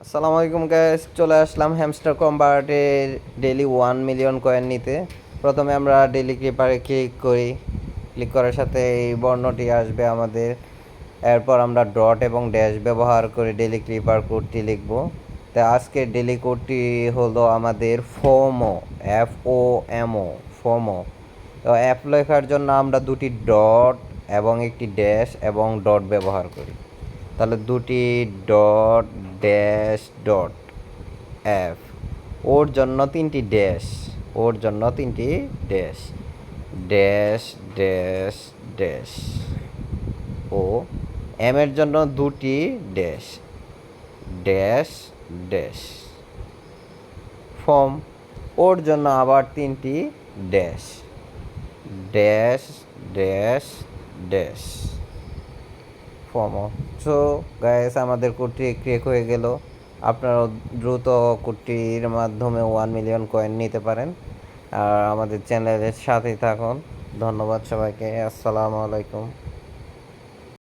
আসসালামু আলাইকুম গাইস, চলে আসলাম হ্যামস্টার কম্বাটের ডেইলি 1 মিলিয়ন কয়েন নিতে। প্রথমে আমরা ডেইলি ক্রিপারে ক্লিক করি। ক্লিক করার সাথে এই বর্ণটি আসবে আমাদের। এরপর আমরা ডট এবং ড্যাশ ব্যবহার করে ডেইলি ক্রিপার কোডটি লিখব। তো আজকের ডেইলি কোডটি হলো আমাদের ফোমো, FOMO, ফোমো। তো অ্যাপ লেখার জন্য আমরা দুটি ডট এবং একটি ড্যাশ এবং ডট ব্যবহার করি। তাহলে দুটি ডট ড্যাশ ডট অ্যাপ, ওর জন্য তিনটি ড্যাশ, ওর জন্য তিনটি ড্যাশ, ড্যাশ ড্যাশ ড্যাশ। ও এর জন্য দুটি ড্যাশ, ড্যাশ ড্যাশ। ফর্ম, ওর জন্য আবার তিনটি ড্যাশ, ড্যাশ ড্যাশ ড্যাশ। ফর্মও। সো গাইস, আমাদের কোডটি ক্রিয়েট হয়ে গেল। আপনারা দ্রুত কোডটির মাধ্যমে 1 মিলিয়ন কয়েন নিতে পারেন। আর আমাদের চ্যানেলের সাথেই থাকুন। ধন্যবাদ সবাইকে। আসসালামু আলাইকুম।